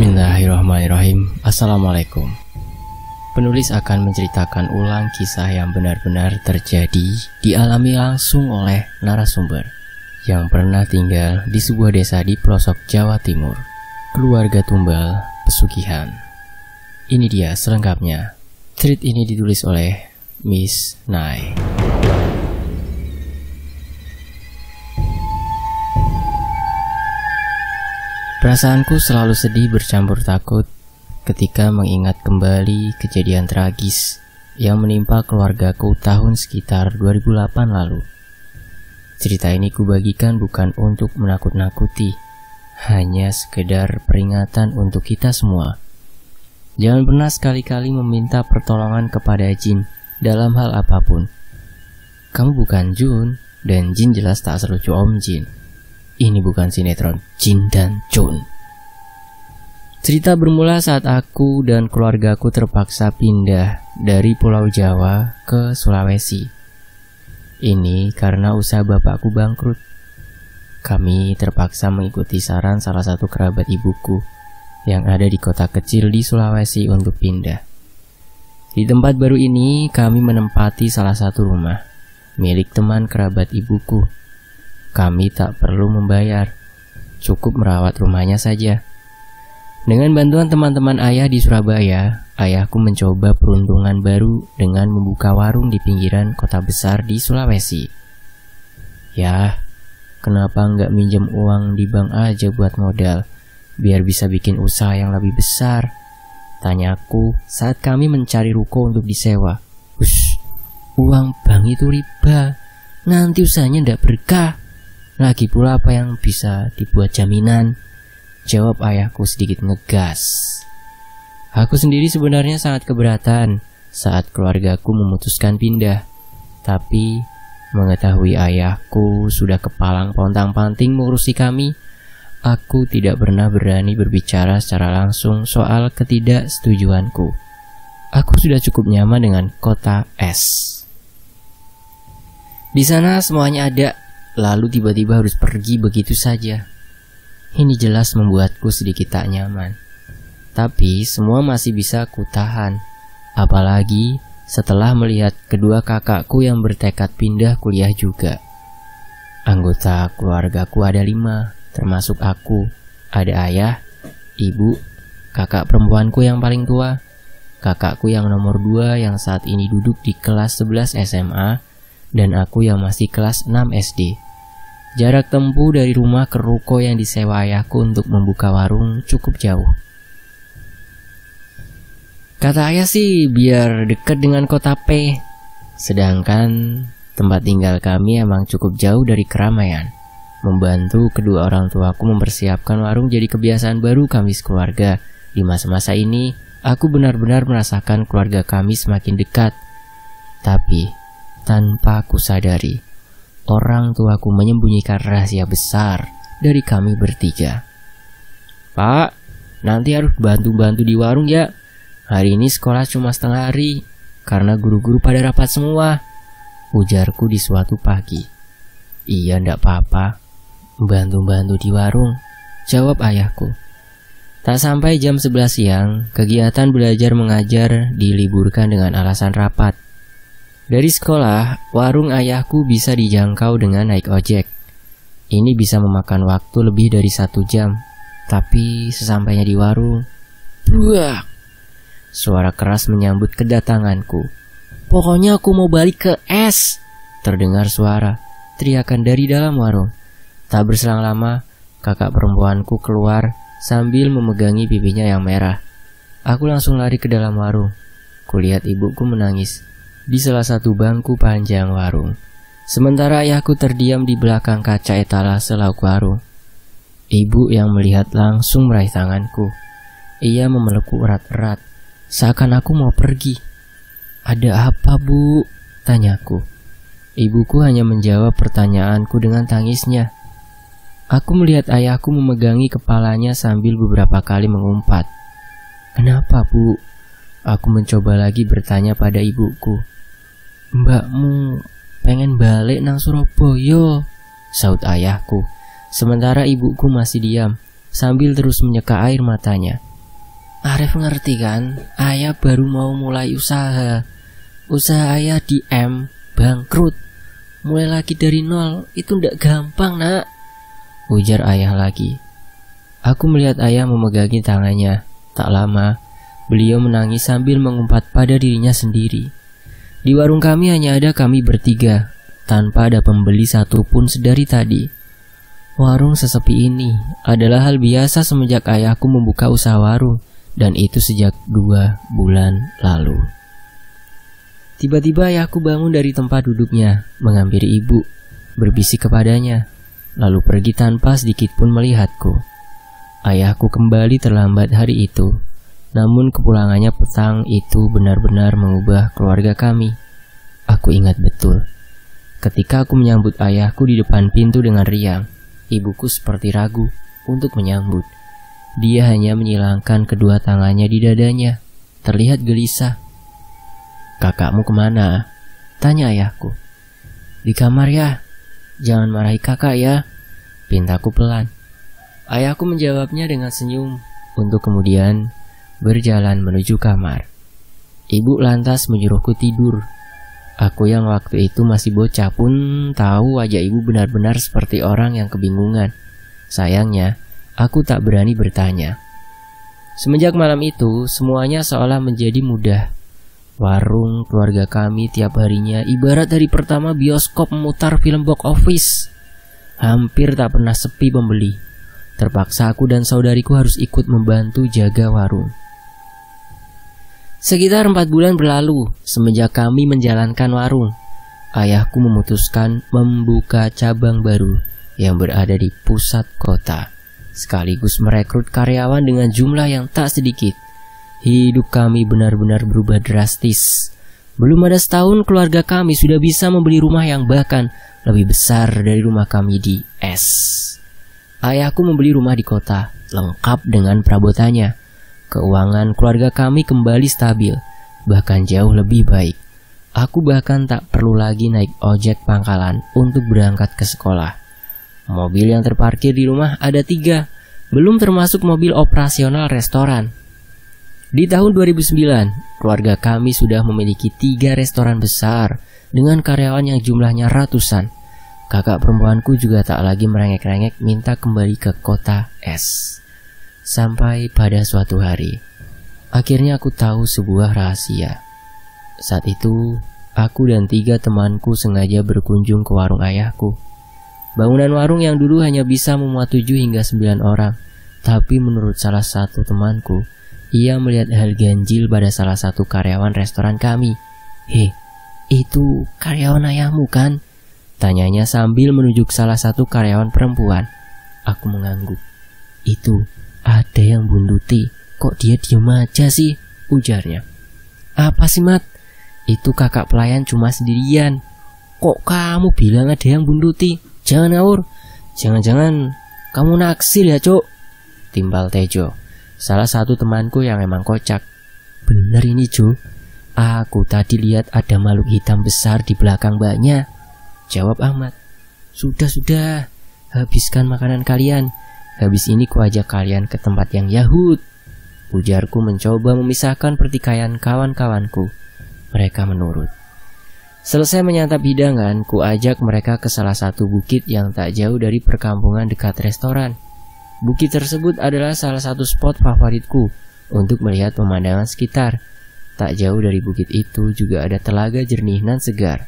Bismillahirrahmanirrahim. Assalamualaikum. Penulis akan menceritakan ulang kisah yang benar-benar terjadi dialami langsung oleh narasumber yang pernah tinggal di sebuah desa di pelosok Jawa Timur. Keluarga tumbal pesugihan. Ini dia selengkapnya. Cerita ini ditulis oleh Miss Nai. Perasaanku selalu sedih bercampur takut ketika mengingat kembali kejadian tragis yang menimpa keluargaku tahun sekitar 2008 lalu. Cerita ini kubagikan bukan untuk menakut-nakuti, hanya sekedar peringatan untuk kita semua. Jangan pernah sekali-kali meminta pertolongan kepada jin dalam hal apapun. Kamu bukan Jun, dan jin jelas tak selucu Om Jin. Ini bukan sinetron Jin dan Jun. Cerita bermula saat aku dan keluargaku terpaksa pindah dari Pulau Jawa ke Sulawesi. Ini karena usaha bapakku bangkrut. Kami terpaksa mengikuti saran salah satu kerabat ibuku yang ada di kota kecil di Sulawesi untuk pindah. Di tempat baru ini kami menempati salah satu rumah milik teman kerabat ibuku. Kami tak perlu membayar, cukup merawat rumahnya saja. Dengan bantuan teman-teman ayah di Surabaya, ayahku mencoba peruntungan baru dengan membuka warung di pinggiran kota besar di Sulawesi. Ya, kenapa nggak minjem uang di bank aja buat modal, biar bisa bikin usaha yang lebih besar? Tanyaku saat kami mencari ruko untuk disewa. Uang bank itu riba, nanti usahanya ndak berkah. Lagi pula apa yang bisa dibuat jaminan? Jawab ayahku sedikit ngegas. Aku sendiri sebenarnya sangat keberatan saat keluargaku memutuskan pindah. Tapi mengetahui ayahku sudah kepalang pontang-panting mengurusi kami, aku tidak pernah berani berbicara secara langsung soal ketidaksetujuanku. Aku sudah cukup nyaman dengan kota es. Di sana semuanya ada. Lalu tiba-tiba harus pergi begitu saja. Ini jelas membuatku sedikit tak nyaman. Tapi semua masih bisa kutahan. Apalagi setelah melihat kedua kakakku yang bertekad pindah kuliah juga. Anggota keluargaku ada 5, termasuk aku. Ada ayah, ibu, kakak perempuanku yang paling tua, kakakku yang nomor 2 yang saat ini duduk di kelas 11 SMA, dan aku yang masih kelas 6 SD. Jarak tempuh dari rumah ke ruko yang disewa ayahku untuk membuka warung cukup jauh. Kata ayah sih biar dekat dengan kota P. Sedangkan tempat tinggal kami emang cukup jauh dari keramaian. Membantu kedua orang tuaku mempersiapkan warung jadi kebiasaan baru kami sekeluarga. Di masa-masa ini, aku benar-benar merasakan keluarga kami semakin dekat. Tapi tanpa aku sadari, orang tuaku menyembunyikan rahasia besar dari kami bertiga. Pak, nanti harus bantu-bantu di warung ya. Hari ini sekolah cuma setengah hari, karena guru-guru pada rapat semua, ujarku di suatu pagi. Iya, ndak apa-apa, bantu-bantu di warung, jawab ayahku. Tak sampai jam 11 siang, kegiatan belajar mengajar diliburkan dengan alasan rapat. Dari sekolah, warung ayahku bisa dijangkau dengan naik ojek. Ini bisa memakan waktu lebih dari 1 jam. Tapi sesampainya di warung, buak! Suara keras menyambut kedatanganku. Pokoknya aku mau balik ke es! Terdengar suara teriakan dari dalam warung. Tak berselang lama, kakak perempuanku keluar sambil memegangi pipinya yang merah. Aku langsung lari ke dalam warung. Kulihat ibuku menangis di salah satu bangku panjang warung. Sementara ayahku terdiam di belakang kaca etalase lauk warung. Ibu yang melihat langsung meraih tanganku. Ia memelukku erat-erat, seakan aku mau pergi. Ada apa, Bu? Tanyaku. Ibuku hanya menjawab pertanyaanku dengan tangisnya. Aku melihat ayahku memegangi kepalanya sambil beberapa kali mengumpat. Kenapa, Bu? Aku mencoba lagi bertanya pada ibuku. Mbakmu pengen balik nang Surabaya, saut ayahku. Sementara ibuku masih diam, sambil terus menyeka air matanya. Arif ngerti kan, ayah baru mau mulai usaha. Usaha ayah di M, bangkrut. Mulai lagi dari nol, itu ndak gampang nak, ujar ayah lagi. Aku melihat ayah memegangi tangannya. Tak lama, beliau menangis sambil mengumpat pada dirinya sendiri. Di warung kami hanya ada kami bertiga, tanpa ada pembeli satupun sedari tadi. Warung sesepi ini adalah hal biasa semenjak ayahku membuka usaha warung, dan itu sejak 2 bulan lalu. Tiba-tiba ayahku bangun dari tempat duduknya, menghampiri ibu, berbisik kepadanya, lalu pergi tanpa sedikit pun melihatku. Ayahku kembali terlambat hari itu, namun kepulangannya petang itu benar-benar mengubah keluarga kami. Aku ingat betul, ketika aku menyambut ayahku di depan pintu dengan riang, ibuku seperti ragu untuk menyambut. Dia hanya menyilangkan kedua tangannya di dadanya, terlihat gelisah. "Kakakmu kemana?" tanya ayahku. "Di kamar ya, jangan marahi kakak ya," pintaku pelan. Ayahku menjawabnya dengan senyum, untuk kemudian berjalan menuju kamar. Ibu lantas menyuruhku tidur. Aku yang waktu itu masih bocah pun tahu wajah ibu benar-benar seperti orang yang kebingungan. Sayangnya, aku tak berani bertanya. Semenjak malam itu, semuanya seolah menjadi mudah. Warung keluarga kami tiap harinya ibarat dari pertama bioskop memutar film box office. Hampir tak pernah sepi pembeli. Terpaksa aku dan saudariku harus ikut membantu jaga warung. Sekitar 4 bulan berlalu semenjak kami menjalankan warung. Ayahku memutuskan membuka cabang baru yang berada di pusat kota, sekaligus merekrut karyawan dengan jumlah yang tak sedikit. Hidup kami benar-benar berubah drastis. Belum ada setahun keluarga kami sudah bisa membeli rumah yang bahkan lebih besar dari rumah kami di S. Ayahku membeli rumah di kota, lengkap dengan perabotannya. Keuangan keluarga kami kembali stabil, bahkan jauh lebih baik. Aku bahkan tak perlu lagi naik ojek pangkalan untuk berangkat ke sekolah. Mobil yang terparkir di rumah ada 3, belum termasuk mobil operasional restoran. Di tahun 2009, keluarga kami sudah memiliki 3 restoran besar dengan karyawan yang jumlahnya ratusan. Kakak perempuanku juga tak lagi merengek-rengek minta kembali ke kota S. Sampai pada suatu hari, akhirnya aku tahu sebuah rahasia. Saat itu, aku dan 3 temanku sengaja berkunjung ke warung ayahku. Bangunan warung yang dulu hanya bisa memuat 7 hingga 9 orang. Tapi menurut salah satu temanku, ia melihat hal ganjil pada salah satu karyawan restoran kami. "Hei, itu karyawan ayahmu kan?" tanyanya sambil menunjuk salah satu karyawan perempuan. Aku mengangguk. "Itu ada yang bunduti, kok dia diem aja sih?" ujarnya. "Apa sih Mat? Itu kakak pelayan cuma sendirian. Kok kamu bilang ada yang bunduti? Jangan ngawur. Jangan-jangan kamu naksir ya Cok?" timbal Tejo, salah satu temanku yang emang kocak. "Bener ini Jo, aku tadi lihat ada makhluk hitam besar di belakang mbaknya," jawab Ahmad. Sudah, habiskan makanan kalian. Habis ini ku ajak kalian ke tempat yang Yahud," ujarku mencoba memisahkan pertikaian kawan-kawanku. Mereka menurut. Selesai menyantap hidangan, ku ajak mereka ke salah satu bukit yang tak jauh dari perkampungan dekat restoran. Bukit tersebut adalah salah satu spot favoritku untuk melihat pemandangan sekitar. Tak jauh dari bukit itu juga ada telaga jernih nan segar.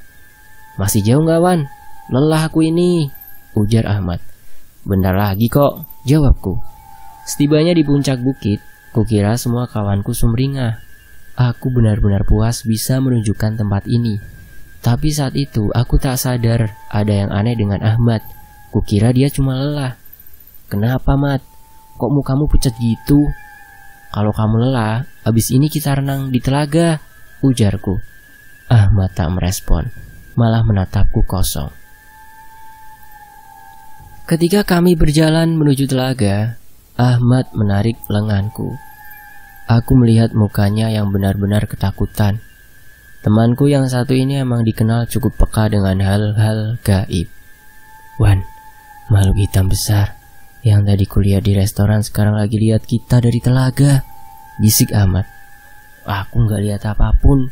"Masih jauh gak Wan? Lelah aku ini," ujar Ahmad. "Bentar lagi kok," jawabku. Setibanya di puncak bukit, kukira semua kawanku sumringah. Aku benar-benar puas bisa menunjukkan tempat ini. Tapi saat itu aku tak sadar ada yang aneh dengan Ahmad. Kukira dia cuma lelah. "Kenapa Mat? Kok mukamu pucat gitu?" "Kalau kamu lelah, abis ini kita renang di telaga," ujarku. Ahmad tak merespon, malah menatapku kosong. Ketika kami berjalan menuju telaga, Ahmad menarik lenganku. Aku melihat mukanya yang benar-benar ketakutan. Temanku yang satu ini emang dikenal cukup peka dengan hal-hal gaib. "Wan, makhluk hitam besar yang tadi kulihat di restoran sekarang lagi lihat kita dari telaga," bisik Ahmad. Aku nggak lihat apapun,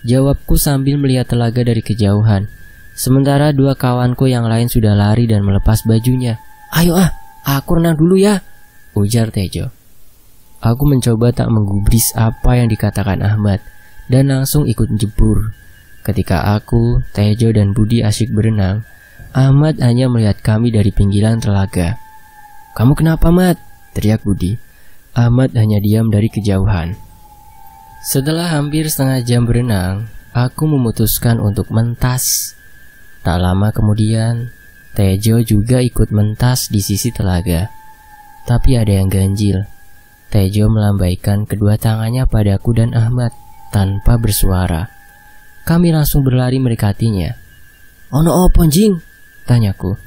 jawabku sambil melihat telaga dari kejauhan. Sementara dua kawanku yang lain sudah lari dan melepas bajunya. Ayo aku renang dulu ya, ujar Tejo. Aku mencoba tak menggubris apa yang dikatakan Ahmad dan langsung ikut jebur. Ketika aku, Tejo dan Budi asyik berenang, Ahmad hanya melihat kami dari pinggiran telaga. Kamu kenapa, Mat? Teriak Budi. Ahmad hanya diam dari kejauhan. Setelah hampir setengah jam berenang, aku memutuskan untuk mentas. Tak lama kemudian, Tejo juga ikut mentas di sisi telaga. Tapi ada yang ganjil. Tejo melambaikan kedua tangannya padaku dan Ahmad tanpa bersuara. Kami langsung berlari mendekatinya. Ono opo jing? Tanyaku.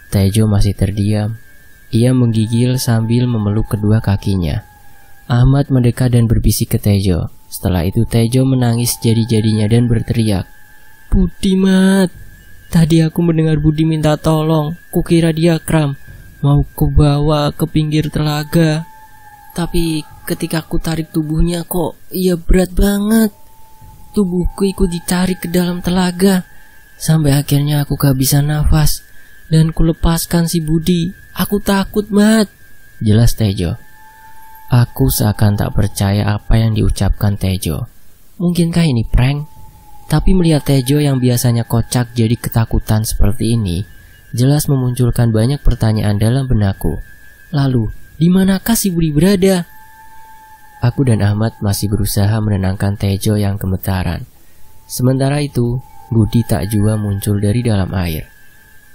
Tejo masih terdiam. Ia menggigil sambil memeluk kedua kakinya. Ahmad mendekat dan berbisik ke Tejo. Setelah itu Tejo menangis jadi-jadinya dan berteriak. Budi, Mat. Tadi aku mendengar Budi minta tolong. Kukira dia kram. Mau kubawa ke pinggir telaga. Tapi ketika aku tarik tubuhnya kok ia berat banget. Tubuhku ikut ditarik ke dalam telaga. Sampai akhirnya aku kehabisan nafas. Dan kulepaskan si Budi. Aku takut, Mat. Jelas Tejo. Aku seakan tak percaya apa yang diucapkan Tejo. Mungkinkah ini prank? Tapi melihat Tejo yang biasanya kocak jadi ketakutan seperti ini, jelas memunculkan banyak pertanyaan dalam benakku. Lalu, di manakah si Budi berada? Aku dan Ahmad masih berusaha menenangkan Tejo yang gemetaran. Sementara itu, Budi tak jua muncul dari dalam air.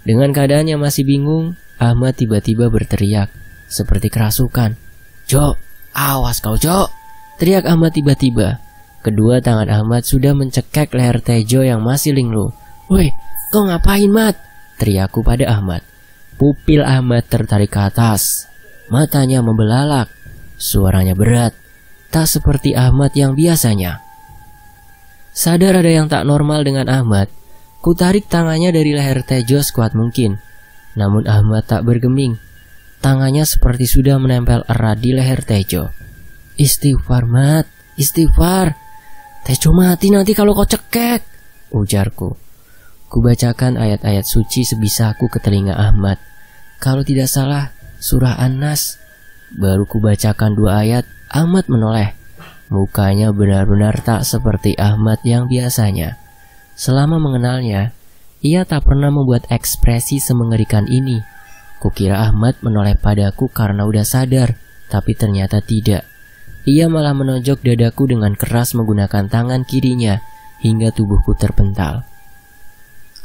Dengan keadaannya masih bingung, Ahmad tiba-tiba berteriak, seperti kerasukan. Jo, awas kau Jo! Teriak Ahmad tiba-tiba. Kedua tangan Ahmad sudah mencekek leher Tejo yang masih linglung. Woi, kau ngapain, Mat? Teriakku pada Ahmad. Pupil Ahmad tertarik ke atas. Matanya membelalak. Suaranya berat. Tak seperti Ahmad yang biasanya. Sadar ada yang tak normal dengan Ahmad, ku tarik tangannya dari leher Tejo sekuat mungkin. Namun Ahmad tak bergeming. Tangannya seperti sudah menempel erat di leher Tejo. Istighfar, Mat, istighfar. Tejo mati nanti kalau kau cekek, ujarku. Ku bacakan ayat-ayat suci sebisaku ke telinga Ahmad. Kalau tidak salah, surah An-Nas. Baru ku bacakan 2 ayat, Ahmad menoleh. Mukanya benar-benar tak seperti Ahmad yang biasanya. Selama mengenalnya, ia tak pernah membuat ekspresi semengerikan ini. Kukira Ahmad menoleh padaku karena udah sadar, tapi ternyata tidak. Ia malah menojok dadaku dengan keras menggunakan tangan kirinya hingga tubuhku terpental.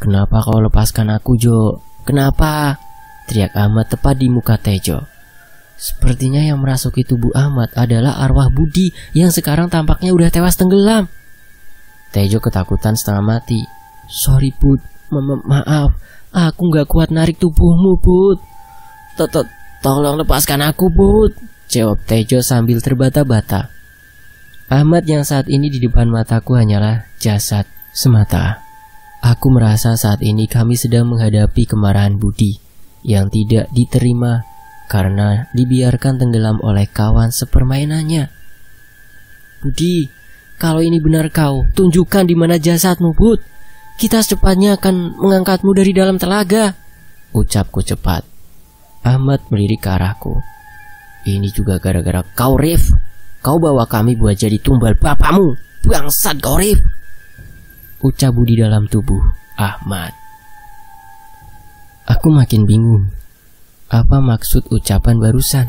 Kenapa kau lepaskan aku, Jo? Kenapa? Teriak Ahmad tepat di muka Tejo. Sepertinya yang merasuki tubuh Ahmad adalah arwah Budi yang sekarang tampaknya udah tewas tenggelam. Tejo ketakutan setengah mati. Sorry, Bud. Maaf. Aku gak kuat narik tubuhmu, Bud. Tolong lepaskan aku, Bud. Jawab Tejo sambil terbata-bata. Ahmad yang saat ini di depan mataku hanyalah jasad semata. Aku merasa saat ini kami sedang menghadapi kemarahan Budi yang tidak diterima karena dibiarkan tenggelam oleh kawan sepermainannya. Budi, kalau ini benar kau, tunjukkan di mana jasadmu, Bud. Kita secepatnya akan mengangkatmu dari dalam telaga, ucapku cepat. Ahmad melirik ke arahku. Ini juga gara-gara kau, Rif. Kau bawa kami buat jadi tumbal bapamu. Bangsat kau, Rif, ucap Budi dalam tubuh Ahmad. Aku makin bingung. Apa maksud ucapan barusan?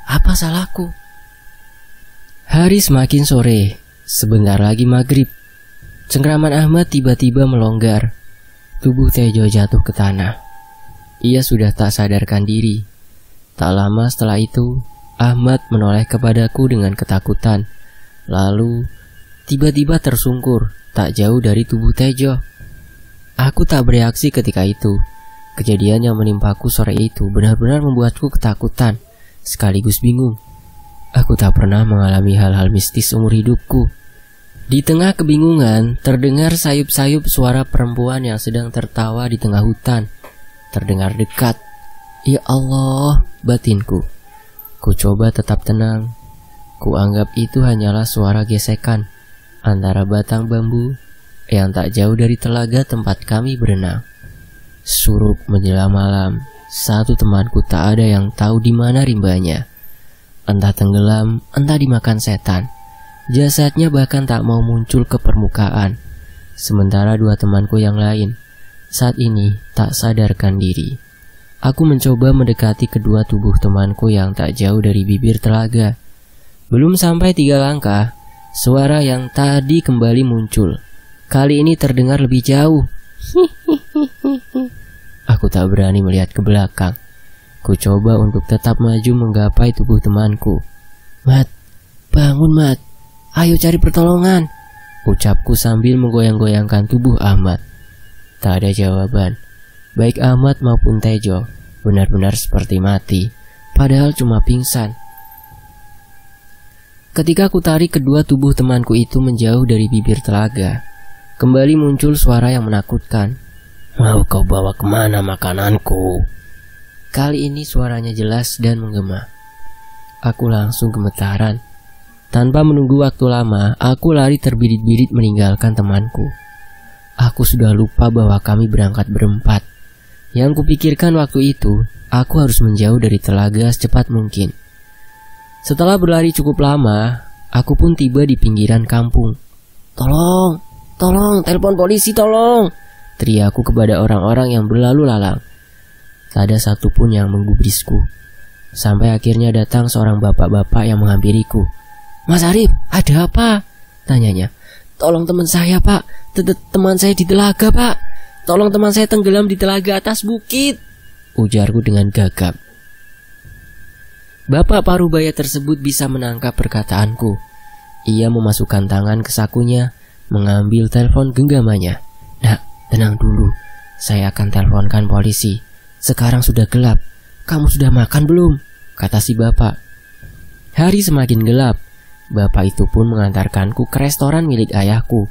Apa salahku? Hari semakin sore. Sebentar lagi maghrib. Cengkraman Ahmad tiba-tiba melonggar. Tubuh Tejo jatuh ke tanah. Ia sudah tak sadarkan diri. Tak lama setelah itu, Ahmad menoleh kepadaku dengan ketakutan. Lalu, tiba-tiba tersungkur, tak jauh dari tubuh Tejo. Aku tak bereaksi ketika itu. Kejadian yang menimpaku sore itu benar-benar membuatku ketakutan, sekaligus bingung. Aku tak pernah mengalami hal-hal mistis seumur hidupku. Di tengah kebingungan, terdengar sayup-sayup suara perempuan yang sedang tertawa di tengah hutan. Terdengar dekat. Ya Allah, batinku. Ku coba tetap tenang. Kuanggap itu hanyalah suara gesekan antara batang bambu yang tak jauh dari telaga tempat kami berenang. Surup menjelang malam, satu temanku tak ada yang tahu di mana rimbanya. Entah tenggelam, entah dimakan setan. Jasadnya bahkan tak mau muncul ke permukaan. Sementara dua temanku yang lain saat ini tak sadarkan diri. Aku mencoba mendekati kedua tubuh temanku yang tak jauh dari bibir telaga. Belum sampai 3 langkah, suara yang tadi kembali muncul. Kali ini terdengar lebih jauh. Aku tak berani melihat ke belakang. Ku coba untuk tetap maju menggapai tubuh temanku. "Mat, bangun Mat, ayo cari pertolongan," ucapku sambil menggoyang-goyangkan tubuh Ahmad. Tak ada jawaban. Baik Ahmad maupun Tejo benar-benar seperti mati, padahal cuma pingsan. Ketika ku tarik kedua tubuh temanku itu menjauh dari bibir telaga, kembali muncul suara yang menakutkan. "Mau kau bawa kemana makananku?" Kali ini suaranya jelas dan menggema. Aku langsung gemetaran. Tanpa menunggu waktu lama, aku lari terbirit-birit meninggalkan temanku. Aku sudah lupa bahwa kami berangkat berempat. Yang kupikirkan waktu itu, aku harus menjauh dari telaga secepat mungkin. Setelah berlari cukup lama, aku pun tiba di pinggiran kampung. Tolong, telepon polisi, tolong!" teriakku kepada orang-orang yang berlalu lalang. Tak ada satupun yang menggubrisku. Sampai akhirnya datang seorang bapak-bapak yang menghampiriku. "Mas Arif, ada apa?" tanyanya. "Tolong teman saya Pak, teman saya di telaga Pak. Tolong teman saya tenggelam di telaga atas bukit," ujarku dengan gagap. Bapak parubaya tersebut bisa menangkap perkataanku. Ia memasukkan tangan ke sakunya, mengambil telepon genggamannya. "Nak, tenang dulu. Saya akan teleponkan polisi. Sekarang sudah gelap. Kamu sudah makan belum?" kata si bapak. Hari semakin gelap. Bapak itu pun mengantarkanku ke restoran milik ayahku.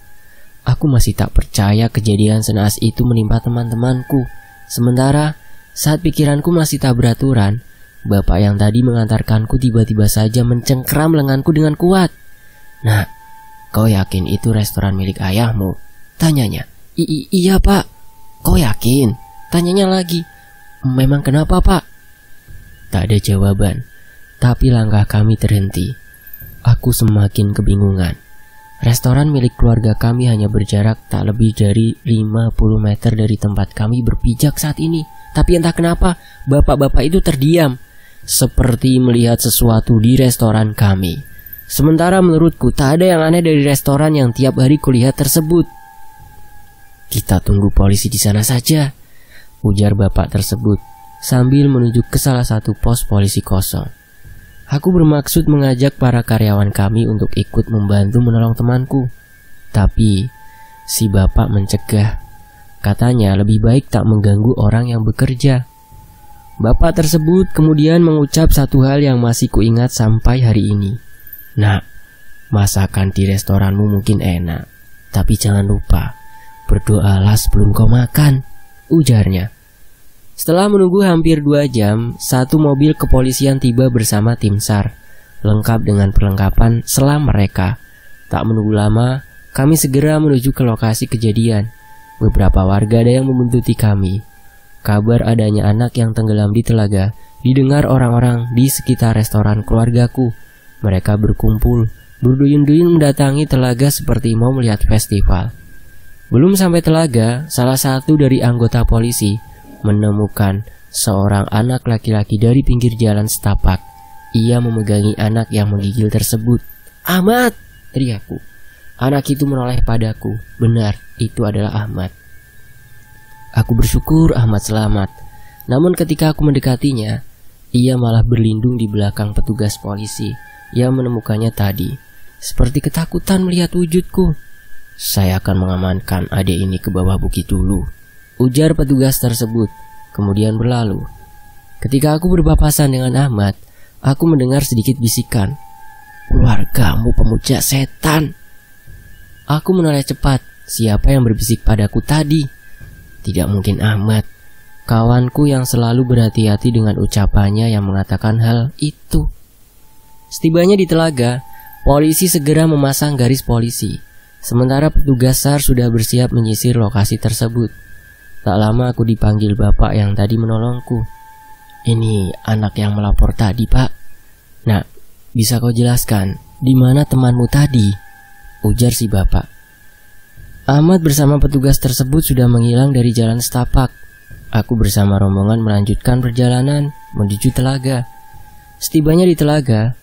Aku masih tak percaya kejadian senaas itu menimpa teman-temanku. Sementara saat pikiranku masih tak beraturan, bapak yang tadi mengantarkanku tiba-tiba saja mencengkram lenganku dengan kuat. "Nah, kau yakin itu restoran milik ayahmu?" tanyanya. Iya Pak." "Kau yakin?" tanyanya lagi. "Memang kenapa Pak?" Tak ada jawaban, tapi langkah kami terhenti. Aku semakin kebingungan. Restoran milik keluarga kami hanya berjarak tak lebih dari 50 meter dari tempat kami berpijak saat ini. Tapi entah kenapa, bapak-bapak itu terdiam, seperti melihat sesuatu di restoran kami. Sementara menurutku tak ada yang aneh dari restoran yang tiap hari kulihat tersebut. "Kita tunggu polisi di sana saja," ujar bapak tersebut sambil menunjuk ke salah satu pos polisi kosong. Aku bermaksud mengajak para karyawan kami untuk ikut membantu menolong temanku. Tapi si bapak mencegah. Katanya lebih baik tak mengganggu orang yang bekerja. Bapak tersebut kemudian mengucap satu hal yang masih kuingat sampai hari ini. "Nak, masakan di restoranmu mungkin enak, tapi jangan lupa berdoalah sebelum kau makan," ujarnya. Setelah menunggu hampir 2 jam, satu mobil kepolisian tiba bersama tim SAR, lengkap dengan perlengkapan selam mereka. Tak menunggu lama, kami segera menuju ke lokasi kejadian. Beberapa warga ada yang membuntuti kami. Kabar adanya anak yang tenggelam di telaga didengar orang-orang di sekitar restoran keluargaku. Mereka berkumpul, berduyun-duyun mendatangi telaga seperti mau melihat festival. Belum sampai telaga, salah satu dari anggota polisi menemukan seorang anak laki-laki dari pinggir jalan setapak. Ia memegangi anak yang menggigil tersebut. "Ahmad!" teriakku. Anak itu menoleh padaku. Benar, itu adalah Ahmad. Aku bersyukur Ahmad selamat. Namun ketika aku mendekatinya, ia malah berlindung di belakang petugas polisi yang menemukannya tadi, seperti ketakutan melihat wujudku. "Saya akan mengamankan adik ini ke bawah bukit dulu," ujar petugas tersebut, kemudian berlalu. Ketika aku berpapasan dengan Ahmad, aku mendengar sedikit bisikan. "Keluargamu pemuja setan." Aku menoleh cepat. Siapa yang berbisik padaku tadi? Tidak mungkin Ahmad, kawanku yang selalu berhati-hati dengan ucapannya yang mengatakan hal itu. Setibanya di telaga, polisi segera memasang garis polisi. Sementara petugas SAR sudah bersiap menyisir lokasi tersebut. Tak lama aku dipanggil bapak yang tadi menolongku. "Ini anak yang melapor tadi, Pak." "Nak, bisa kau jelaskan di mana temanmu tadi?" ujar si bapak. Ahmad bersama petugas tersebut sudah menghilang dari jalan setapak. Aku bersama rombongan melanjutkan perjalanan menuju telaga. Setibanya di telaga,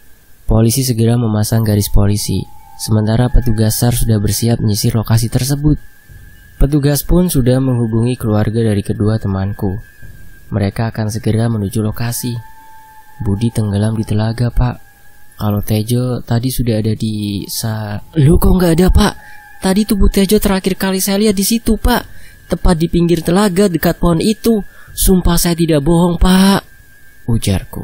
polisi segera memasang garis polisi. Sementara petugas SAR sudah bersiap menyisir lokasi tersebut. Petugas pun sudah menghubungi keluarga dari kedua temanku. Mereka akan segera menuju lokasi. "Budi tenggelam di telaga, Pak. Kalau Tejo tadi sudah ada di Loh, kok nggak ada, Pak? Tadi tubuh Tejo terakhir kali saya lihat di situ, Pak. Tepat di pinggir telaga dekat pohon itu. Sumpah saya tidak bohong, Pak," ujarku.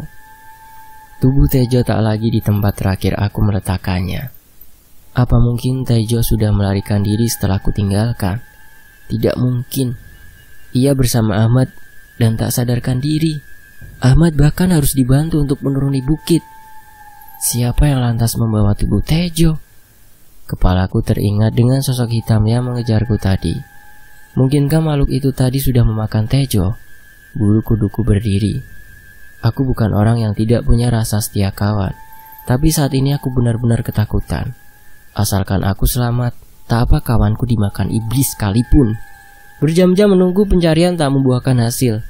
Tubuh Tejo tak lagi di tempat terakhir aku meletakkannya. Apa mungkin Tejo sudah melarikan diri setelah aku tinggalkan? Tidak mungkin. Ia bersama Ahmad dan tak sadarkan diri. Ahmad bahkan harus dibantu untuk menuruni bukit. Siapa yang lantas membawa tubuh Tejo? Kepalaku teringat dengan sosok hitam yang mengejarku tadi. Mungkinkah makhluk itu tadi sudah memakan Tejo? Bulu kuduku berdiri. Aku bukan orang yang tidak punya rasa setia kawan, tapi saat ini aku benar-benar ketakutan. Asalkan aku selamat, tak apa kawanku dimakan iblis sekalipun. Berjam-jam menunggu pencarian tak membuahkan hasil.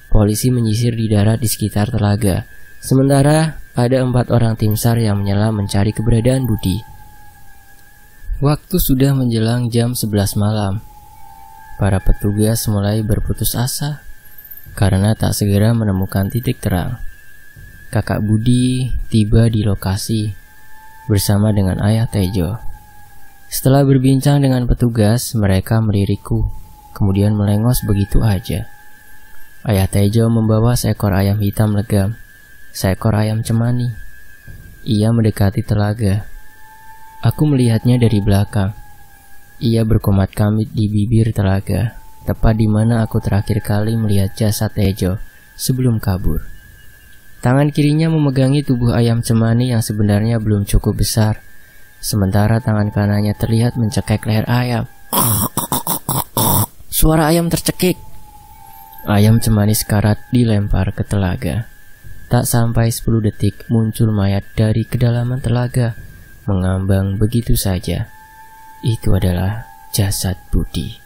Polisi menyisir di darat di sekitar telaga. Sementara ada 4 orang tim SAR yang menyelam mencari keberadaan Budi. Waktu sudah menjelang jam 11 malam. Para petugas mulai berputus asa karena tak segera menemukan titik terang. Kakak Budi tiba di lokasi bersama dengan ayah Tejo. Setelah berbincang dengan petugas, mereka melirikku, kemudian melengos begitu aja. Ayah Tejo membawa seekor ayam hitam legam, seekor ayam cemani. Ia mendekati telaga. Aku melihatnya dari belakang. Ia berkomat kamit di bibir telaga, tepat di mana aku terakhir kali melihat jasad Tejo sebelum kabur. Tangan kirinya memegangi tubuh ayam cemani yang sebenarnya belum cukup besar, sementara tangan kanannya terlihat mencekik leher ayam. Suara ayam tercekik. Ayam cemani sekarat dilempar ke telaga. Tak sampai 10 detik muncul mayat dari kedalaman telaga, mengambang begitu saja. Itu adalah jasad Budi.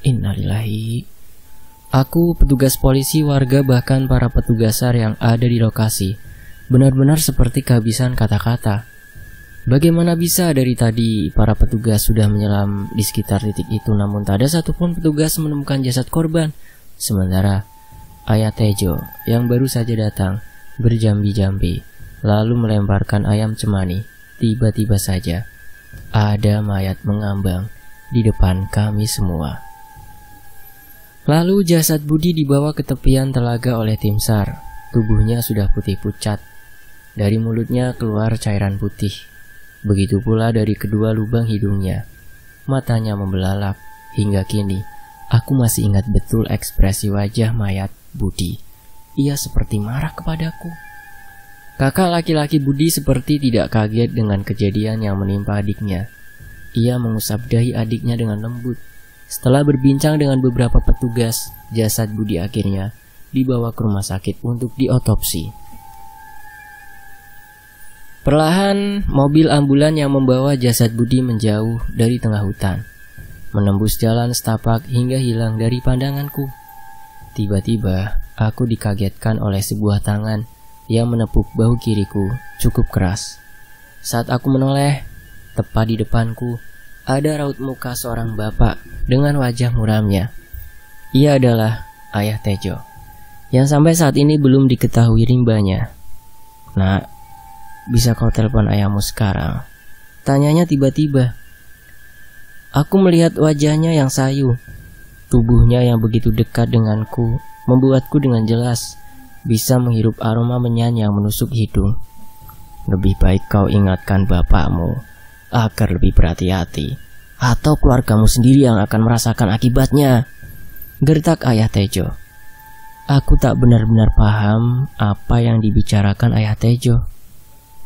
Innalillahi. Aku, petugas polisi, warga, bahkan para petugas SAR yang ada di lokasi benar-benar seperti kehabisan kata-kata. Bagaimana bisa dari tadi para petugas sudah menyelam di sekitar titik itu, namun tak ada satupun petugas menemukan jasad korban. Sementara ayah Tejo yang baru saja datang berjambi-jambi lalu melemparkan ayam cemani. Tiba-tiba saja ada mayat mengambang di depan kami semua. Lalu jasad Budi dibawa ke tepian telaga oleh tim SAR. Tubuhnya sudah putih pucat. Dari mulutnya keluar cairan putih. Begitu pula dari kedua lubang hidungnya. Matanya membelalak. Hingga kini aku masih ingat betul ekspresi wajah mayat Budi. Ia seperti marah kepadaku. Kakak laki-laki Budi seperti tidak kaget dengan kejadian yang menimpa adiknya. Ia mengusap dahi adiknya dengan lembut. Setelah berbincang dengan beberapa petugas, jasad Budi akhirnya dibawa ke rumah sakit untuk diotopsi. Perlahan, mobil ambulan yang membawa jasad Budi menjauh dari tengah hutan, menembus jalan setapak hingga hilang dari pandanganku. Tiba-tiba, aku dikagetkan oleh sebuah tangan yang menepuk bahu kiriku cukup keras. Saat aku menoleh, tepat di depanku ada raut muka seorang bapak dengan wajah muramnya. Ia adalah ayah Tejo, yang sampai saat ini belum diketahui rimbanya. "Nak, bisa kau telepon ayahmu sekarang?" tanyanya tiba-tiba. Aku melihat wajahnya yang sayu. Tubuhnya yang begitu dekat denganku membuatku dengan jelas bisa menghirup aroma menyan yang menusuk hidung. "Lebih baik kau ingatkan bapakmu agar lebih berhati-hati, atau keluargamu sendiri yang akan merasakan akibatnya," gertak ayah Tejo. Aku tak benar-benar paham apa yang dibicarakan ayah Tejo.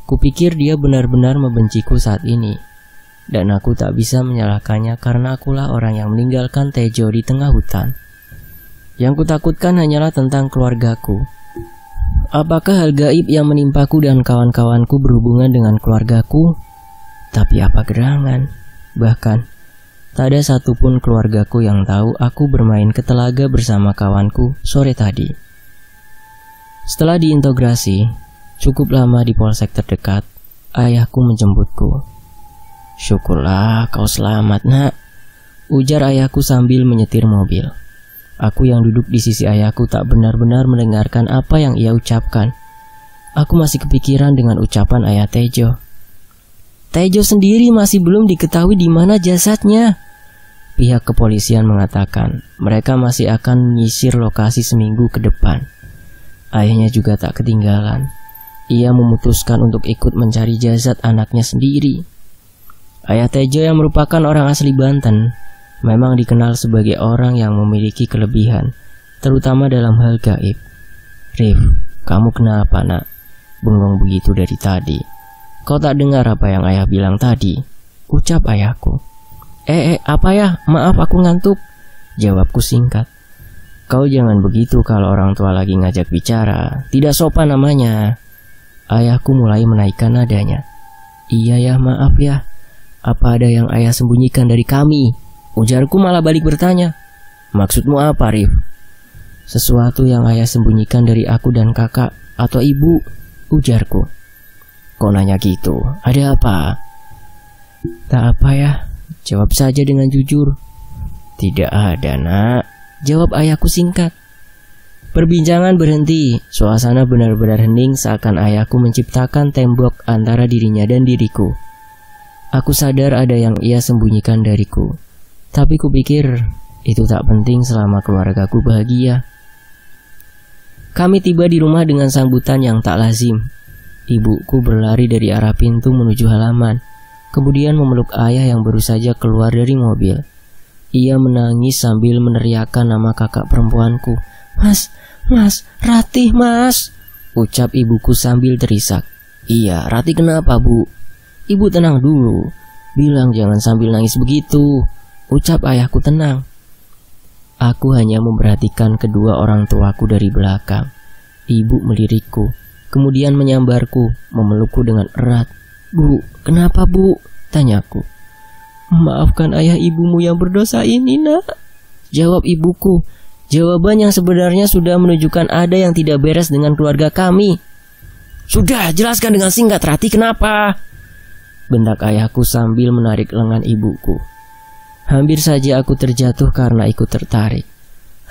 Kupikir dia benar-benar membenciku saat ini, dan aku tak bisa menyalahkannya karena akulah orang yang meninggalkan Tejo di tengah hutan. Yang kutakutkan hanyalah tentang keluargaku. Apakah hal gaib yang menimpaku dan kawan-kawanku berhubungan dengan keluargaku? Tapi apa gerangan? Bahkan, tak ada satupun keluargaku yang tahu aku bermain ke telaga bersama kawanku sore tadi. Setelah diintegrasi cukup lama di polsek terdekat, ayahku menjemputku. "Syukurlah kau selamat, nak," ujar ayahku sambil menyetir mobil. Aku yang duduk di sisi ayahku tak benar-benar mendengarkan apa yang ia ucapkan. Aku masih kepikiran dengan ucapan ayah Tejo. Tejo sendiri masih belum diketahui di mana jasadnya. Pihak kepolisian mengatakan mereka masih akan menyisir lokasi seminggu ke depan. Ayahnya juga tak ketinggalan. Ia memutuskan untuk ikut mencari jasad anaknya sendiri. Ayah Tejo yang merupakan orang asli Banten memang dikenal sebagai orang yang memiliki kelebihan, terutama dalam hal gaib. "Rif, kamu kenapa, nak? Bengong begitu dari tadi. Kau tak dengar apa yang ayah bilang tadi?" ucap ayahku. Apa ya? Maaf, aku ngantuk," jawabku singkat. "Kau jangan begitu kalau orang tua lagi ngajak bicara. Tidak sopan namanya." Ayahku mulai menaikkan nadanya. "Iya ya, maaf ya. Apa ada yang ayah sembunyikan dari kami?" Ujarku malah balik bertanya. "Maksudmu apa, Rif?" "Sesuatu yang ayah sembunyikan dari aku dan kakak atau ibu," ujarku. "Kok nanya gitu? Ada apa?" "Tak apa ya, jawab saja dengan jujur." "Tidak ada, nak," jawab ayahku singkat. Perbincangan berhenti. Suasana benar-benar hening seakan ayahku menciptakan tembok antara dirinya dan diriku. Aku sadar ada yang ia sembunyikan dariku, tapi kupikir itu tak penting selama keluargaku bahagia. Kami tiba di rumah dengan sambutan yang tak lazim. Ibuku berlari dari arah pintu menuju halaman, kemudian memeluk ayah yang baru saja keluar dari mobil. Ia menangis sambil meneriakkan nama kakak perempuanku. Mas, Ratih, Mas," ucap ibuku sambil terisak. "Iya, Ratih kenapa, Bu?" "Ibu tenang dulu. Bilang jangan sambil nangis begitu," ucap ayahku tenang. Aku hanya memperhatikan kedua orang tuaku dari belakang. Ibu melirikku, kemudian menyambarku, memelukku dengan erat. "Bu, kenapa, Bu?" tanyaku. "Maafkan ayah ibumu yang berdosa ini, nak," jawab ibuku. Jawaban yang sebenarnya sudah menunjukkan ada yang tidak beres dengan keluarga kami. "Sudah, jelaskan dengan singkat, Ratih, kenapa?" bentak ayahku sambil menarik lengan ibuku. Hampir saja aku terjatuh karena ikut tertarik.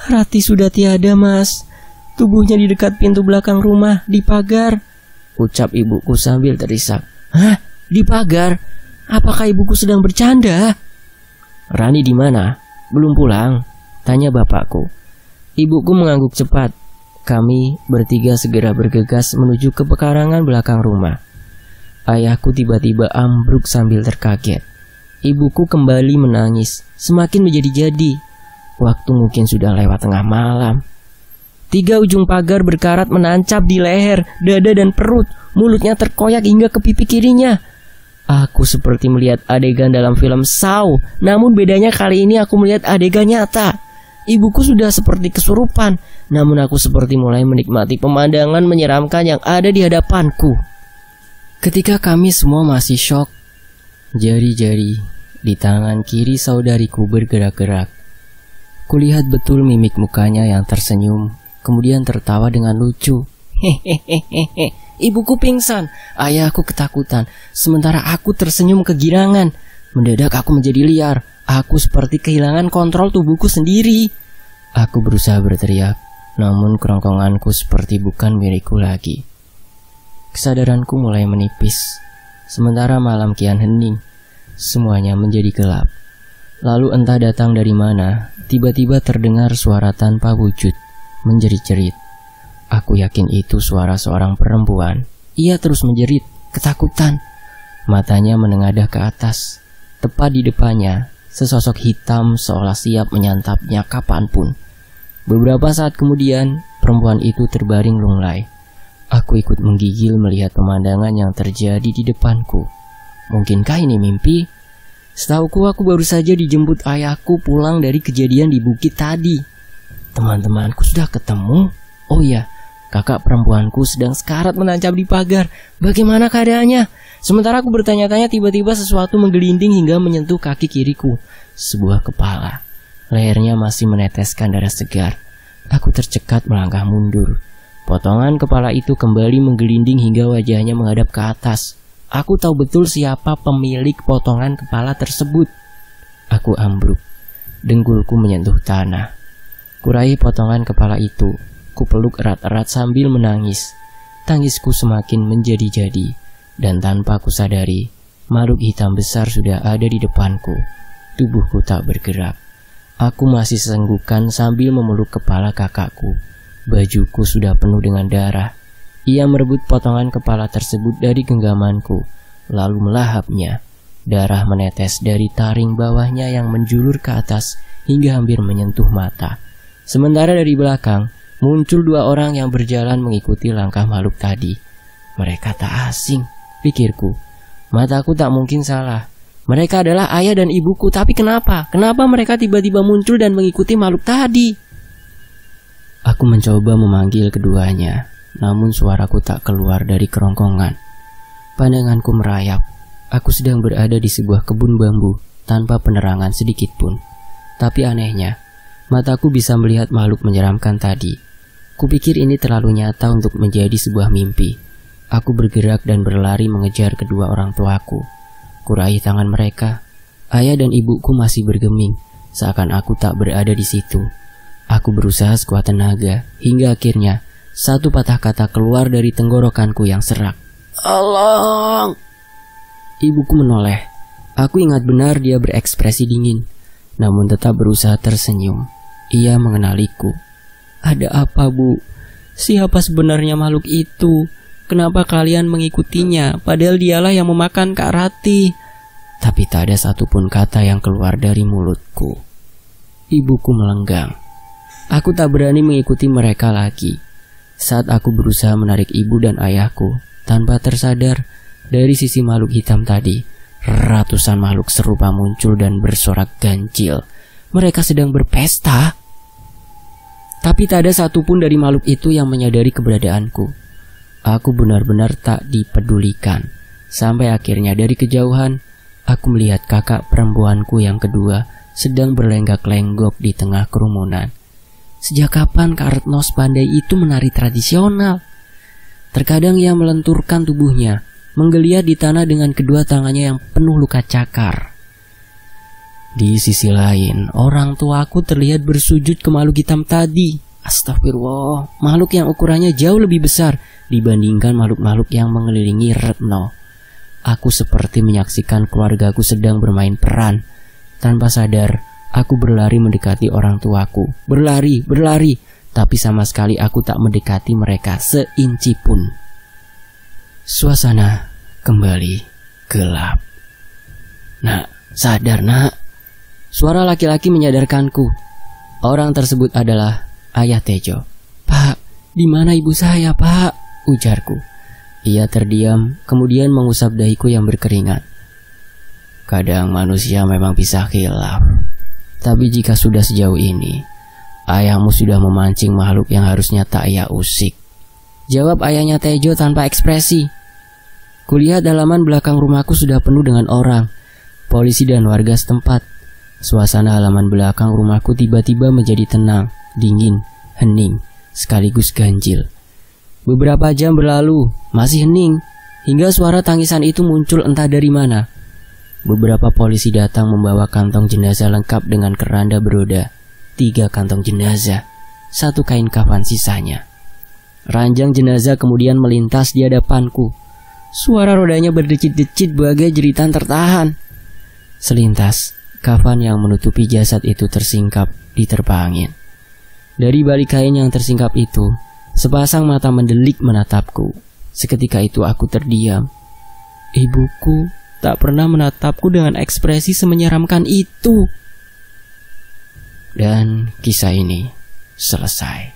"Ratih sudah tiada, Mas. Tubuhnya di dekat pintu belakang rumah, di pagar," ucap ibuku sambil terisak. "Hah? Di pagar? Apakah ibuku sedang bercanda?" "Rani di mana? Belum pulang?" tanya bapakku. Ibuku mengangguk cepat. Kami bertiga segera bergegas menuju ke pekarangan belakang rumah. Ayahku tiba-tiba ambruk sambil terkaget. Ibuku kembali menangis, semakin menjadi-jadi. Waktu mungkin sudah lewat tengah malam. 3 ujung pagar berkarat menancap di leher, dada dan perut. Mulutnya terkoyak hingga ke pipi kirinya. Aku seperti melihat adegan dalam film Saw, namun bedanya kali ini aku melihat adegan nyata. Ibuku sudah seperti kesurupan, namun aku seperti mulai menikmati pemandangan menyeramkan yang ada di hadapanku. Ketika kami semua masih syok, jari-jari di tangan kiri saudariku bergerak-gerak. Kulihat betul mimik mukanya yang tersenyum, kemudian tertawa dengan lucu. "Hehehehe, ibuku pingsan, ayahku ketakutan, sementara aku tersenyum kegirangan. Mendadak aku menjadi liar. Aku seperti kehilangan kontrol tubuhku sendiri." Aku berusaha berteriak, namun kerongkonganku seperti bukan milikku lagi. Kesadaranku mulai menipis. Sementara malam kian hening, semuanya menjadi gelap. Lalu entah datang dari mana, tiba-tiba terdengar suara tanpa wujud, menjerit-jerit. Aku yakin itu suara seorang perempuan. Ia terus menjerit, ketakutan. Matanya menengadah ke atas. Tepat di depannya, sesosok hitam seolah siap menyantapnya kapanpun. Beberapa saat kemudian, perempuan itu terbaring lunglai. Aku ikut menggigil melihat pemandangan yang terjadi di depanku. Mungkinkah ini mimpi? Setauku aku baru saja dijemput ayahku pulang dari kejadian di bukit tadi. Teman-temanku sudah ketemu. Oh iya, kakak perempuanku sedang sekarat menancap di pagar. Bagaimana keadaannya? Sementara aku bertanya-tanya, tiba-tiba sesuatu menggelinding hingga menyentuh kaki kiriku. Sebuah kepala. Lehernya masih meneteskan darah segar. Aku tercekat melangkah mundur. Potongan kepala itu kembali menggelinding hingga wajahnya menghadap ke atas. Aku tahu betul siapa pemilik potongan kepala tersebut. Aku ambruk. Dengkulku menyentuh tanah. Kuraih potongan kepala itu. Kupeluk erat-erat sambil menangis. Tangisku semakin menjadi-jadi. Dan tanpa kusadari, makhluk hitam besar sudah ada di depanku. Tubuhku tak bergerak. Aku masih sesenggukan sambil memeluk kepala kakakku. Bajuku sudah penuh dengan darah. Ia merebut potongan kepala tersebut dari genggamanku, lalu melahapnya. Darah menetes dari taring bawahnya yang menjulur ke atas hingga hampir menyentuh mata. Sementara dari belakang, muncul dua orang yang berjalan mengikuti langkah makhluk tadi. Mereka tak asing, pikirku. Mataku tak mungkin salah. Mereka adalah ayah dan ibuku, tapi kenapa? Kenapa mereka tiba-tiba muncul dan mengikuti makhluk tadi? Aku mencoba memanggil keduanya, namun suaraku tak keluar dari kerongkongan. Pandanganku merayap. Aku sedang berada di sebuah kebun bambu, tanpa penerangan sedikit pun. Tapi anehnya, mataku bisa melihat makhluk menyeramkan tadi. Kupikir ini terlalu nyata untuk menjadi sebuah mimpi. Aku bergerak dan berlari mengejar kedua orang tuaku. Kuraih tangan mereka. Ayah dan ibuku masih bergeming, seakan aku tak berada di situ. Aku berusaha sekuat tenaga, hingga akhirnya satu patah kata keluar dari tenggorokanku yang serak. "Tolong!" Ibuku menoleh. Aku ingat benar dia berekspresi dingin, namun tetap berusaha tersenyum. Ia mengenaliku. "Ada apa, Bu? Siapa sebenarnya makhluk itu? Kenapa kalian mengikutinya, padahal dialah yang memakan Kak Rati?" Tapi tak ada satupun kata yang keluar dari mulutku. Ibuku melenggang. Aku tak berani mengikuti mereka lagi. Saat aku berusaha menarik ibu dan ayahku, tanpa tersadar, dari sisi makhluk hitam tadi, ratusan makhluk serupa muncul dan bersorak ganjil. Mereka sedang berpesta. Tapi tak ada satupun dari makhluk itu yang menyadari keberadaanku. Aku benar-benar tak dipedulikan. Sampai akhirnya dari kejauhan, aku melihat kakak perempuanku yang kedua sedang berlenggak-lenggok di tengah kerumunan. Sejak kapan Kak Retno sepandai itu menari tradisional? Terkadang ia melenturkan tubuhnya, menggeliat di tanah dengan kedua tangannya yang penuh luka cakar. Di sisi lain, orang tuaku terlihat bersujud ke makhluk hitam tadi. Astagfirullah, makhluk yang ukurannya jauh lebih besar dibandingkan makhluk-makhluk yang mengelilingi Retno. Aku seperti menyaksikan keluargaku sedang bermain peran. Tanpa sadar, aku berlari mendekati orang tuaku. Berlari, tapi sama sekali aku tak mendekati mereka seinci pun. Suasana kembali gelap. "Nak, sadar nak." Suara laki-laki menyadarkanku. Orang tersebut adalah ayah Tejo. "Pak, di mana ibu saya, Pak?" ujarku. Ia terdiam, kemudian mengusap dahiku yang berkeringat. "Kadang manusia memang bisa khilaf. Tapi jika sudah sejauh ini, ayahmu sudah memancing makhluk yang harusnya tak ia usik," jawab ayahnya Tejo tanpa ekspresi. Kulihat halaman belakang rumahku sudah penuh dengan orang, polisi dan warga setempat. Suasana halaman belakang rumahku tiba-tiba menjadi tenang, dingin, hening, sekaligus ganjil. Beberapa jam berlalu, masih hening, hingga suara tangisan itu muncul entah dari mana. Beberapa polisi datang membawa kantong jenazah lengkap dengan keranda beroda, 3 kantong jenazah, 1 kain kafan sisanya. Ranjang jenazah kemudian melintas di hadapanku. Suara rodanya berdecit-decit bagai jeritan tertahan. Selintas, kafan yang menutupi jasad itu tersingkap diterpa angin. Dari balik kain yang tersingkap itu, sepasang mata mendelik menatapku. Seketika itu aku terdiam. Ibuku tak pernah menatapku dengan ekspresi semenyeramkan itu. Dan kisah ini selesai.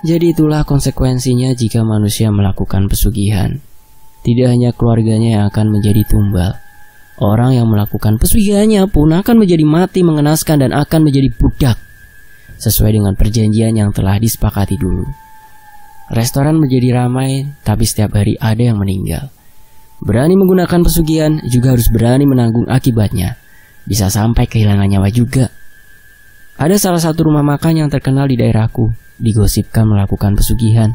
Jadi itulah konsekuensinya jika manusia melakukan pesugihan. Tidak hanya keluarganya yang akan menjadi tumbal, orang yang melakukan pesugihannya pun akan menjadi mati mengenaskan dan akan menjadi budak, sesuai dengan perjanjian yang telah disepakati dulu. Restoran menjadi ramai, tapi setiap hari ada yang meninggal. Berani menggunakan pesugihan juga harus berani menanggung akibatnya. Bisa sampai kehilangan nyawa juga. Ada salah satu rumah makan yang terkenal di daerahku, digosipkan melakukan pesugihan.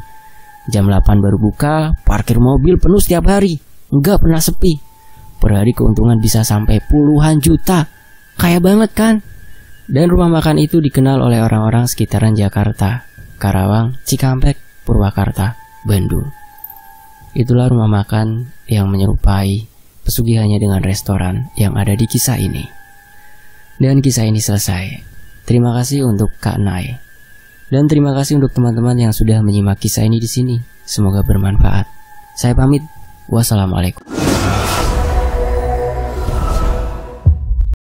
Jam 8 baru buka, parkir mobil penuh setiap hari, nggak pernah sepi. Per hari keuntungan bisa sampai puluhan juta. Kaya banget kan? Dan rumah makan itu dikenal oleh orang-orang sekitaran Jakarta, Karawang, Cikampek, Purwakarta, Bandung. Itulah rumah makan yang menyerupai pesugihannya dengan restoran yang ada di kisah ini. Dan kisah ini selesai. Terima kasih untuk Kak Nai. Dan terima kasih untuk teman-teman yang sudah menyimak kisah ini di sini. Semoga bermanfaat. Saya pamit. Wassalamualaikum.